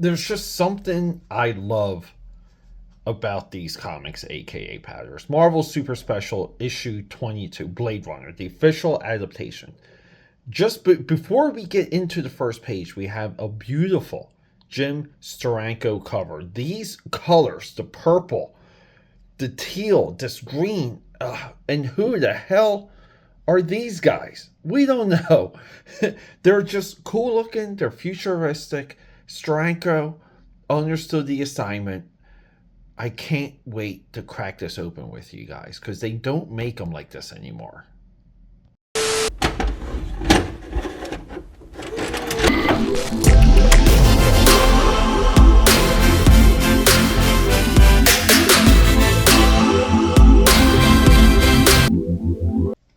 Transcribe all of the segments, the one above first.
there's just something I love about these comics, aka Patters. Marvel Super Special Issue 22, Blade Runner, the official adaptation. Just before we get into the first page, we have a beautiful Jim Steranko cover. These colors, the purple, the teal, this green, and who the hell are these guys? We don't know. They're just cool looking, they're futuristic. Steranko understood the assignment. I can't wait to crack this open with you guys because they don't make them like this anymore.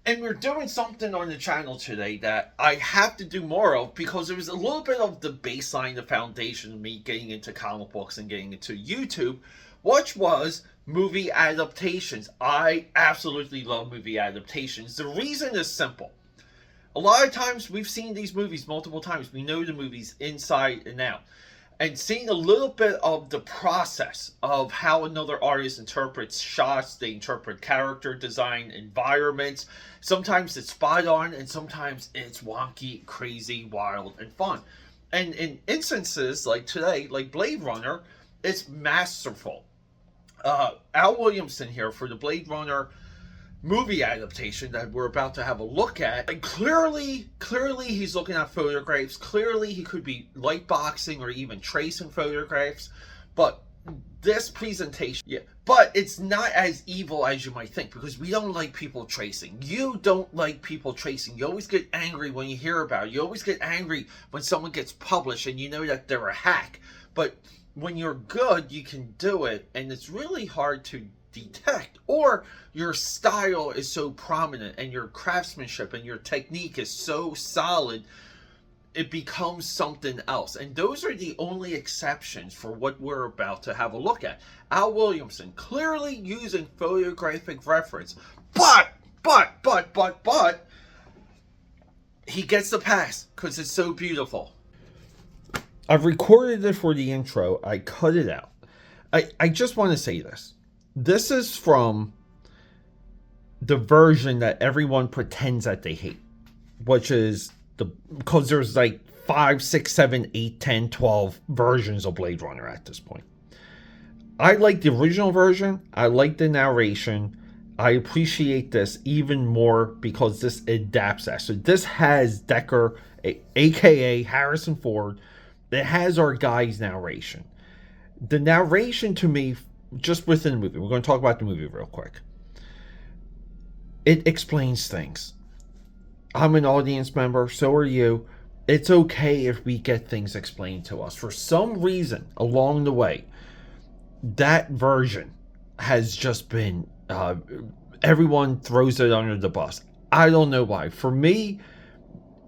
And we're doing something on the channel today that I have to do more of because it was a little bit of the baseline, the foundation of me getting into comic books and getting into YouTube, which was movie adaptations. I absolutely love movie adaptations. The reason is simple. A lot of times we've seen these movies multiple times. We know the movies inside and out. And seeing a little bit of the process of how another artist interprets shots, they interpret character design, environments. Sometimes it's spot on and sometimes it's wonky, crazy, wild, and fun. And in instances like today, like Blade Runner, it's masterful. Al Williamson here for the Blade Runner movie adaptation that we're about to have a look at. And clearly he's looking at photographs. Clearly he could be lightboxing or even tracing photographs. But this presentation, yeah, but it's not as evil as you might think because we don't like people tracing. You don't like people tracing. You always get angry when you hear about it. You always get angry when someone gets published and you know that they're a hack. But when you're good, you can do it, and it's really hard to detect, or your style is so prominent and your craftsmanship and your technique is so solid, it becomes something else. And those are the only exceptions for what we're about to have a look at. Al Williamson clearly using photographic reference, but he gets the pass because it's so beautiful. I've recorded it for the intro. I cut it out. I just want to say this. This is from the version that everyone pretends that they hate, which is because there's like 5, 6, 7, 8, 10, 12 versions of Blade Runner at this point. I like the original version. I like the narration. I appreciate this even more because this adapts that. So this has Decker, aka Harrison Ford. It has our guy's narration. The narration to me, just within the movie, we're going to talk about the movie real quick. It explains things. I'm an audience member, so are you. It's okay if we get things explained to us. For some reason along the way, that version has just been, everyone throws it under the bus. I don't know why. For me,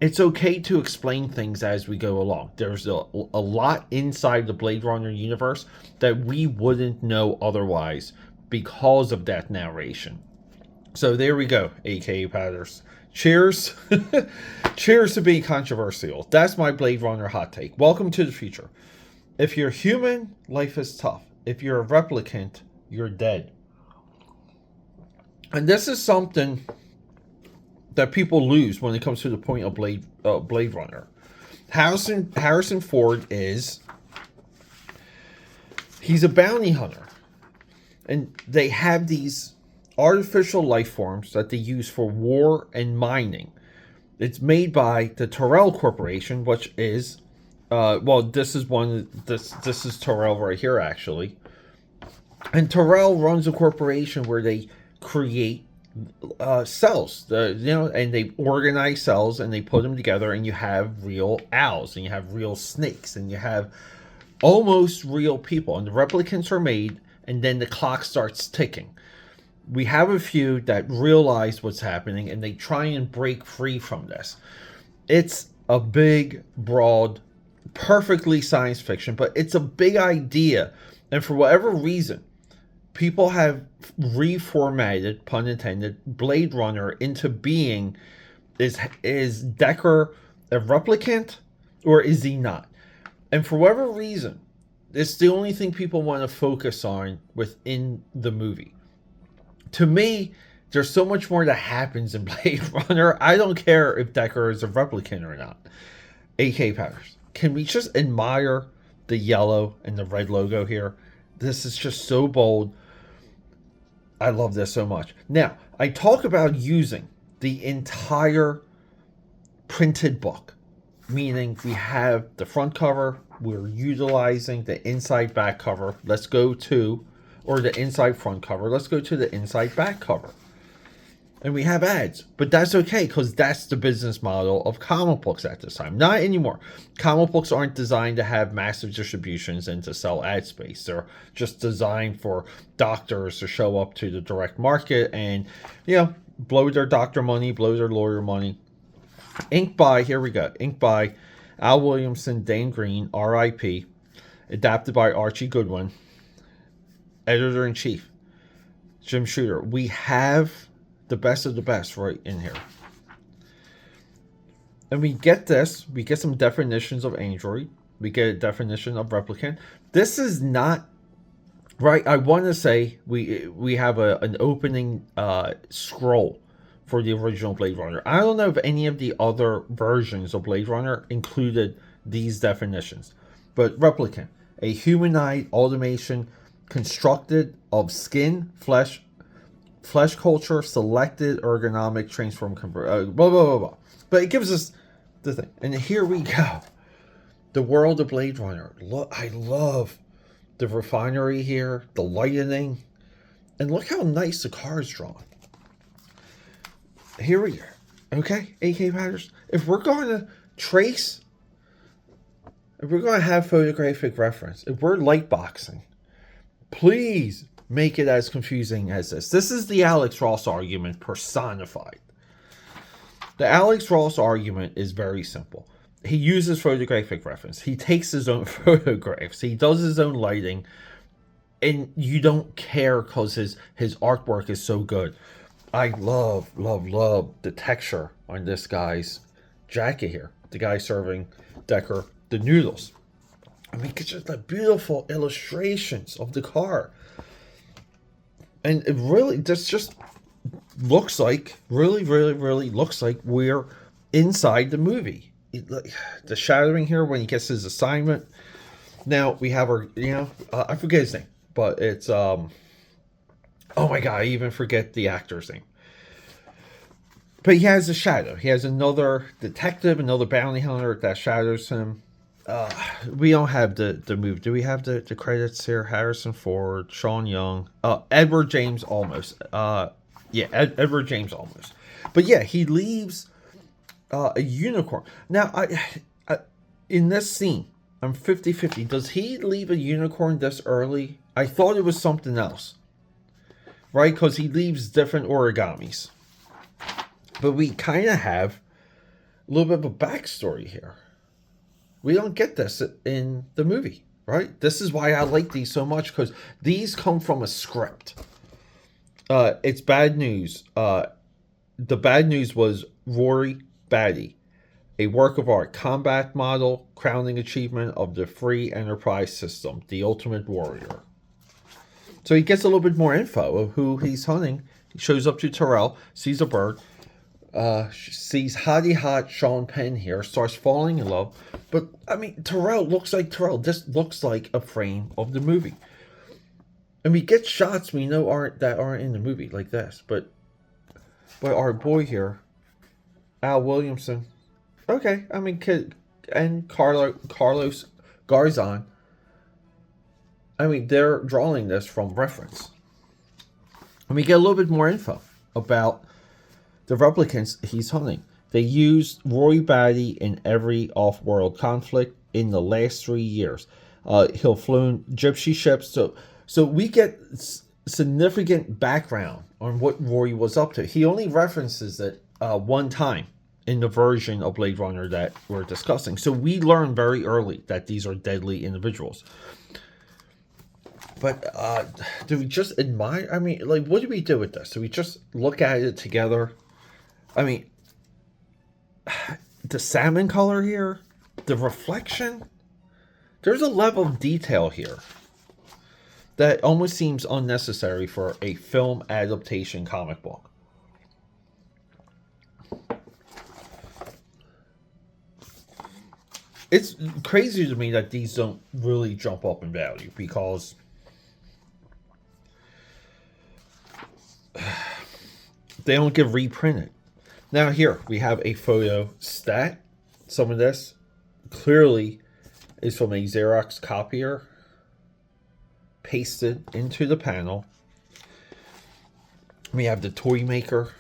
it's okay to explain things as we go along. There's a lot inside the Blade Runner universe that we wouldn't know otherwise because of that narration. So there we go, aka Patters. Cheers. Cheers to being controversial. That's my Blade Runner hot take. Welcome to the future. If you're human, life is tough. If you're a replicant, you're dead. And this is something that people lose when it comes to the point of Blade Runner. Harrison Ford he's a bounty hunter. And they have these artificial life forms that they use for war and mining. It's made by the Terrell Corporation, which is, this is Terrell right here, actually. And Terrell runs a corporation where they create cells, and they organize cells and they put them together, and you have real owls and you have real snakes and you have almost real people, and the replicants are made, and then the clock starts ticking. We have a few that realize what's happening and they try and break free from this. It's a big, broad, perfectly science fiction, but it's a big idea, and for whatever reason people have reformatted, pun intended, Blade Runner into being, is Decker a replicant or is he not? And for whatever reason, it's the only thing people want to focus on within the movie. To me, there's so much more that happens in Blade Runner. I don't care if Deckard is a replicant or not. AKAPADers, can we just admire the yellow and the red logo here? This is just so bold. I love this so much. Now, I talk about using the entire printed book, meaning we have the front cover, we're utilizing the inside back cover. Let's go to, or the inside front cover. Let's go to the inside back cover. And we have ads, but that's okay because that's the business model of comic books at this time. Not anymore. Comic books aren't designed to have massive distributions and to sell ad space. They're just designed for doctors to show up to the direct market and, you know, blow their doctor money, blow their lawyer money. Ink by, here we go. Ink by Al Williamson, Dane Green, R.I.P. Adapted by Archie Goodwin. Editor-in-Chief, Jim Shooter. We have the best of the best right in here. And we get this. We get some definitions of android. We get a definition of replicant. This is not... Right, I want to say we have an opening scroll for the original Blade Runner. I don't know if any of the other versions of Blade Runner included these definitions. But replicant, a humanoid automation constructed of skin, flesh culture, selected ergonomic transform blah blah blah blah. But it gives us the thing, and here we go. The world of Blade Runner. Look, I love the refinery here, the lighting, and look how nice the car is drawn. Here we are. Okay, AKAPADers. If we're going to trace, if we're going to have photographic reference, if we're light boxing, please make it as confusing as this. This is the Alex Ross argument personified. The Alex Ross argument is very simple. He uses photographic reference. He takes his own photographs. He does his own lighting. And you don't care because his artwork is so good. I love the texture on this guy's jacket here. The guy serving Deckard the noodles. I mean, it's just the beautiful illustrations of the car. And it really, this just looks like, really looks like we're inside the movie. The shadowing here when he gets his assignment. Now, we have our, I forget his name, but it's, oh my God, I even forget the actor's name. But he has a shadow. He has another detective, another bounty hunter that shadows him. We don't have the movie. Do we have the credits here? Harrison Ford, Sean Young, Edward James Olmos. Edward James Olmos. But yeah, he leaves a unicorn. Now, I in this scene, I'm 50-50. Does he leave a unicorn this early? I thought it was something else. Right? Because he leaves different origamis. But we kind of have a little bit of a backstory here. We don't get this in the movie, right? This is why I like these so much, because these come from a script. It's bad news. The bad news was Rory Batty, a work of art, combat model, crowning achievement of the free enterprise system, the ultimate warrior. So he gets a little bit more info of who he's hunting. He shows up to Terrell, sees a bird, sees hottie hot Sean Penn here, starts falling in love. But, I mean, Terrell looks like Terrell. This looks like a frame of the movie. And we get shots we know aren't in the movie like this. But our boy here, Al Williamson, okay, I mean, and Carlos Garzon, I mean, they're drawing this from reference. And we get a little bit more info about the replicants he's hunting. They used Roy Batty in every off-world conflict in the last 3 years. He'll flown gypsy ships. So we get significant background on what Roy was up to. He only references it one time in the version of Blade Runner that we're discussing. So we learn very early that these are deadly individuals. But do we just admire? I mean, like, what do we do with this? Do we just look at it together? I mean, the salmon color here, the reflection, There's a level of detail here that almost seems unnecessary for a film adaptation comic book. It's crazy to me that these don't really jump up in value because they don't get reprinted. Now here we have a photo stat. Some of this clearly is from a Xerox copier pasted into the panel. We have the toy maker,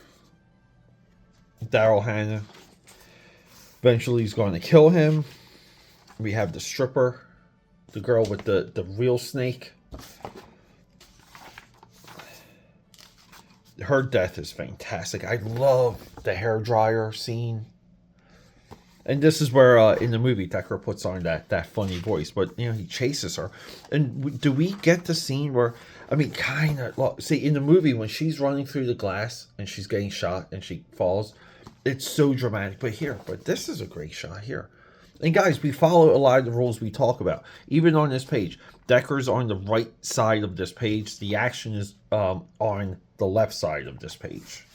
Daryl Hannah. Eventually he's going to kill him. We have the stripper, the girl with the real snake. Her death is fantastic. I love the hairdryer scene. And this is where, in the movie, Decker puts on that funny voice. But, you know, he chases her. And do we get the scene where, I mean, kind of, see, in the movie, when she's running through the glass and she's getting shot and she falls, it's so dramatic. But this is a great shot here. And guys, we follow a lot of the rules we talk about. Even on this page, Decker's on the right side of this page. The action is on the left side of this page.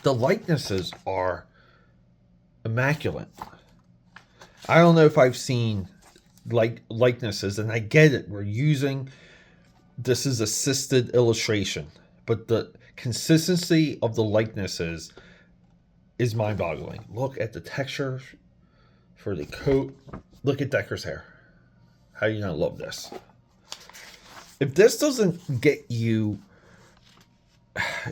The likenesses are immaculate. I don't know if I've seen likenesses, and I get it. We're using, this is assisted illustration, but the consistency of the likenesses is mind-boggling. Look at the texture for the coat. Look at Decker's hair. How do you not love this? If this doesn't get you,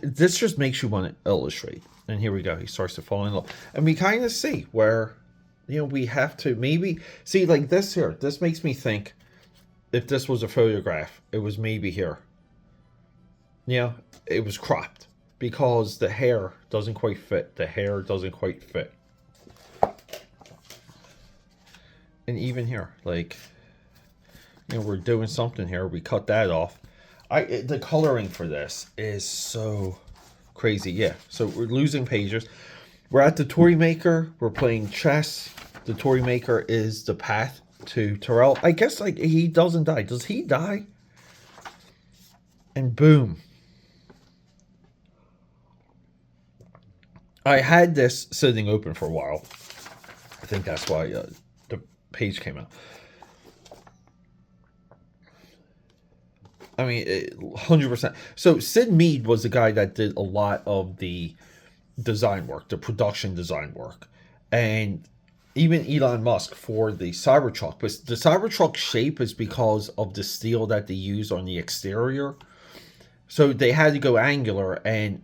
this just makes you want to illustrate. And here we go. He starts to fall in love. And we kind of see where, you know, we have to maybe see, like this here. This makes me think if this was a photograph, it was maybe here. You know, it was cropped because the hair doesn't quite fit. The hair doesn't quite fit. And even here, like, you know, we're doing something here. We cut that off. The coloring for this is so crazy. Yeah, so we're losing pages. We're at the toy maker. We're playing chess. The toy maker is the path to Terrell. I guess, like, he doesn't die. Does he die? And boom. I had this sitting open for a while. I think that's why the page came out. I mean, 100%. So Sid Mead was the guy that did a lot of the design work, the production design work. And even Elon Musk for the Cybertruck. But the Cybertruck shape is because of the steel that they use on the exterior. So they had to go angular, and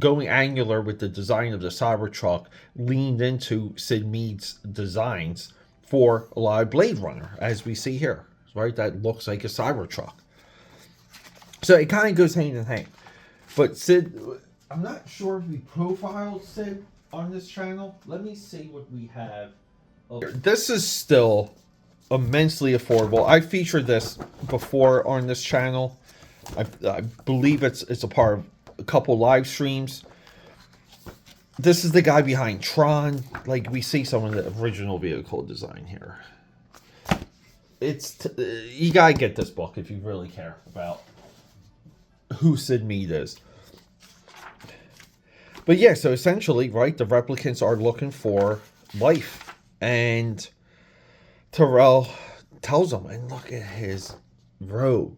going angular with the design of the Cybertruck leaned into Sid Mead's designs for a lot of Blade Runner, as we see here, right? That looks like a Cybertruck. So it kind of goes hand in hand. But Sid, I'm not sure if we profiled Sid on this channel. Let me see what we have. This is still immensely affordable. I featured this before on this channel. I believe it's a part of a couple live streams. This is the guy behind Tron. Like, we see some of the original vehicle design here. You gotta get this book if you really care about who Sid Mead is. But yeah, so essentially, right, the replicants are looking for life. And Terrell tells them, and look at his robe.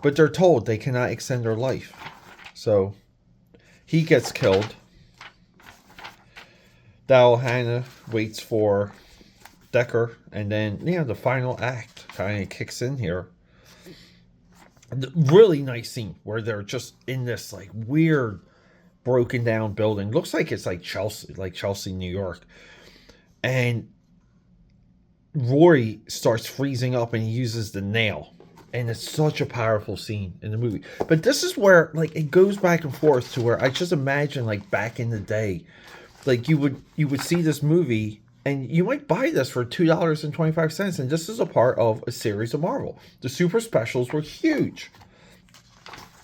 But they're told they cannot extend their life. So he gets killed. Daryl Hannah waits for Decker. And then, you know, the final act kind of kicks in here. Really nice scene where they're just in this like weird broken down building. Looks like it's like Chelsea, New York. And Rory starts freezing up and he uses the nail. And it's such a powerful scene in the movie. But this is where, like, it goes back and forth to where I just imagine, like, back in the day, like, you would see this movie and you might buy this for $2.25, and this is a part of a series of Marvel. The super specials were huge.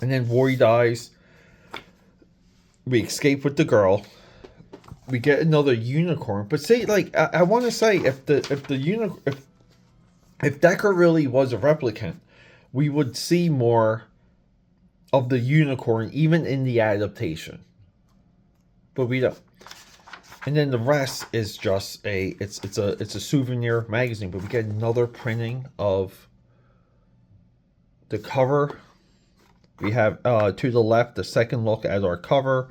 And then Rory dies. We escape with the girl. We get another unicorn. But say, like, I want to say, if if Decker really was a replicant, we would see more of the unicorn even in the adaptation. But we don't. And then the rest is just it's a souvenir magazine, but we get another printing of the cover. We have to the left the second look at our cover.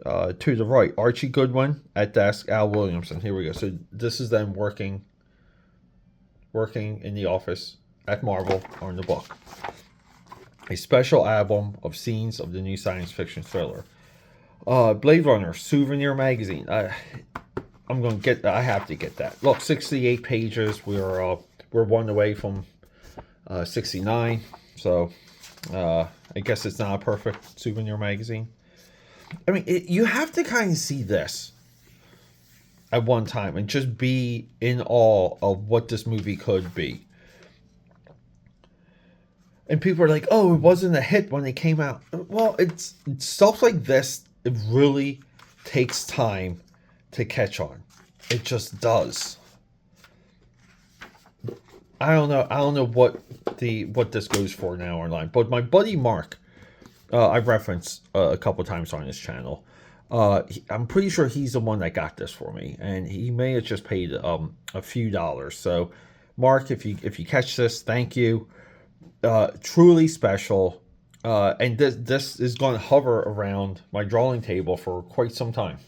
To the right, Archie Goodwin at desk, Al Williamson. Here we go. So this is them working in the office at Marvel on the book. A special album of scenes of the new science fiction thriller. Blade Runner souvenir magazine. I'm gonna get that. I have to get that. Look, 68 pages. We're one away from 69. So I guess it's not a perfect souvenir magazine. I mean, you have to kind of see this at one time and just be in awe of what this movie could be. And people are like, "Oh, it wasn't a hit when it came out." Well, it's stuff like this. It really takes time to catch on. It just does. I don't know what this goes for now online. But my buddy Mark, I've referenced a couple times on his channel. I'm pretty sure he's the one that got this for me, and he may have just paid a few dollars. So, Mark, if you catch this, thank you. Truly special. And this is going to hover around my drawing table for quite some time.